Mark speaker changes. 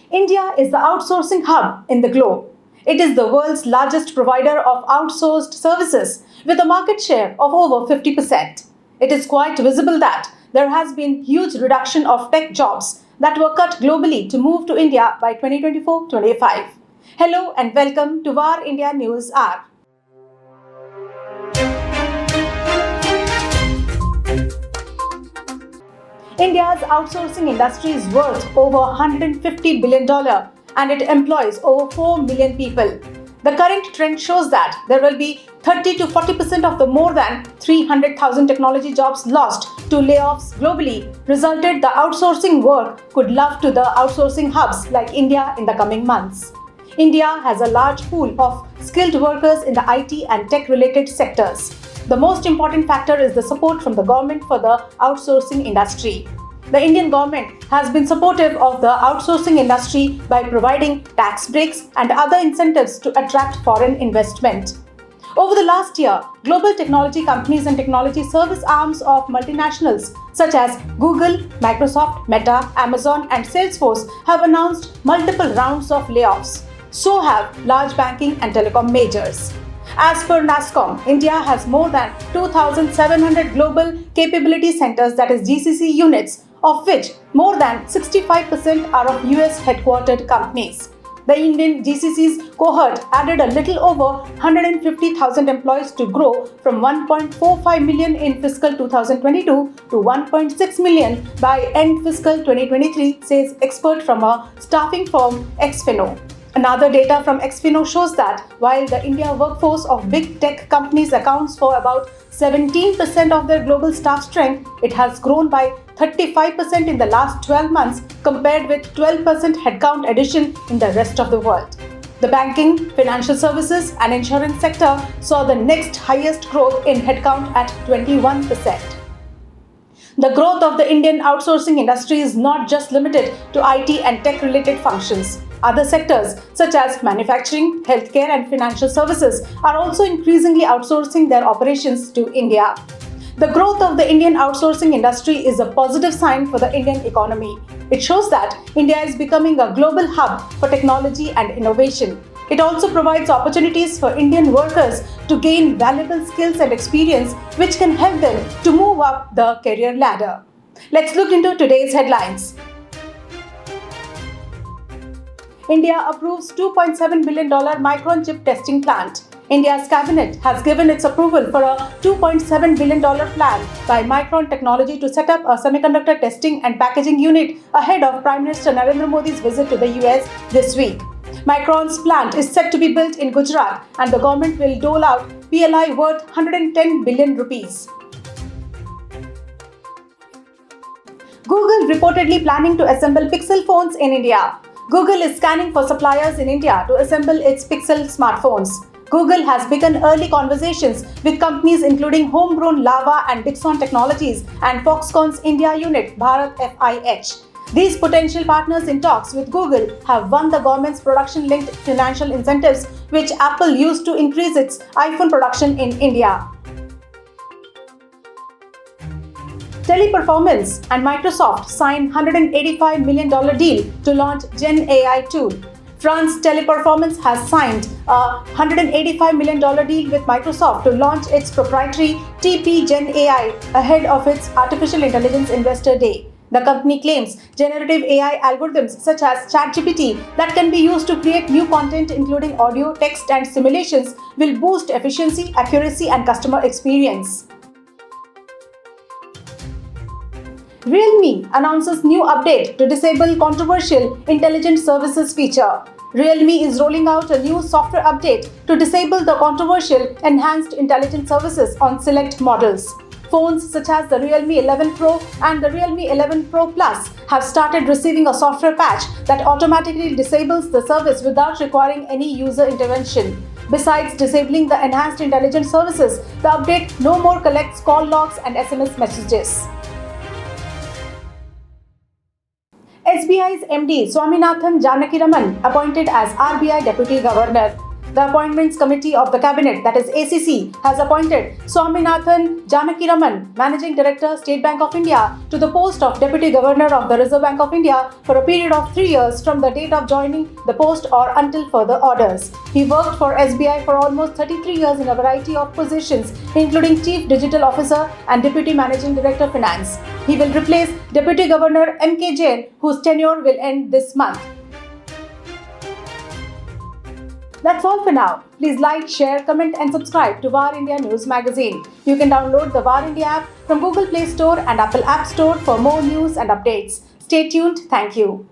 Speaker 1: India is the outsourcing hub in the globe. It is the world's largest provider of outsourced services with a market share of over 50%. It is quite visible that there has been huge reduction of tech jobs that were cut globally to move to India by 2024-25. Hello and welcome to VARINDIA News Hour. India's outsourcing industry is worth over $150 billion and it employs over 4 million people. The current trend shows that there will be 30 to 40% of the more than 300,000 technology jobs lost to layoffs globally resulted the outsourcing work could love to the outsourcing hubs like India in the coming months. India has a large pool of skilled workers in the IT and tech-related sectors. The most important factor is the support from the government for the outsourcing industry. The Indian government has been supportive of the outsourcing industry by providing tax breaks and other incentives to attract foreign investment. Over the last year, global technology companies and technology service arms of multinationals such as Google, Microsoft, Meta, Amazon, and Salesforce have announced multiple rounds of layoffs. So have large banking and telecom majors. As per NASSCOM, India has more than 2,700 global capability centers, that is GCC units, of which more than 65% are of US headquartered companies. The Indian GCC's cohort added a little over 150,000 employees to grow from 1.45 million in fiscal 2022 to 1.6 million by end fiscal 2023, says expert from a staffing firm Exfino. Another data from Exfino shows that while the India workforce of big tech companies accounts for about 17% of their global staff strength, it has grown by 35% in the last 12 months compared with 12% headcount addition in the rest of the world. The banking, financial services and insurance sector saw the next highest growth in headcount at 21%. The growth of the Indian outsourcing industry is not just limited to IT and tech-related functions. Other sectors such as manufacturing, healthcare and financial services are also increasingly outsourcing their operations to India. The growth of the Indian outsourcing industry is a positive sign for the Indian economy. It shows that India is becoming a global hub for technology and innovation. It also provides opportunities for Indian workers to gain valuable skills and experience which can help them to move up the career ladder. Let's look into today's headlines. India approves $2.7 billion Micron chip testing plant. India's cabinet has given its approval for a $2.7 billion plan by Micron Technology to set up a semiconductor testing and packaging unit ahead of Prime Minister Narendra Modi's visit to the US this week. Micron's plant is set to be built in Gujarat and the government will dole out PLI worth 110 billion rupees. Google reportedly planning to assemble Pixel phones in India. Google is scanning for suppliers in India to assemble its Pixel smartphones. Google has begun early conversations with companies including homegrown Lava and Dixon Technologies and Foxconn's India unit Bharat FIH. These potential partners in talks with Google have won the government's production-linked financial incentives which Apple used to increase its iPhone production in India. Teleperformance and Microsoft signed $185 million deal to launch GenAI tool. France Teleperformance has signed a $185 million deal with Microsoft to launch its proprietary TP GenAI ahead of its Artificial Intelligence Investor Day. The company claims generative AI algorithms such as ChatGPT that can be used to create new content including audio, text and simulations will boost efficiency, accuracy and customer experience. Realme announces new update to disable controversial intelligent services feature. Realme is rolling out a new software update to disable the controversial enhanced intelligent services on select models. Phones such as the Realme 11 Pro and the Realme 11 Pro Plus have started receiving a software patch that automatically disables the service without requiring any user intervention. Besides disabling the enhanced intelligent services, the update no more collects call logs and SMS messages. SBI's MD Swaminathan Janaki Raman appointed as RBI Deputy Governor. The Appointments Committee of the Cabinet, that is ACC, has appointed Swaminathan Janaki Raman, Managing Director, State Bank of India, to the post of Deputy Governor of the Reserve Bank of India for a period of 3 years from the date of joining the post or until further orders. He worked for SBI for almost 33 years in a variety of positions, including Chief Digital Officer and Deputy Managing Director Finance. He will replace Deputy Governor M.K. Jain, whose tenure will end this month. That's all for now. Please like, share, comment and subscribe to VARINDIA News Magazine. You can download the VARINDIA app from Google Play Store and Apple App Store for more news and updates. Stay tuned. Thank you.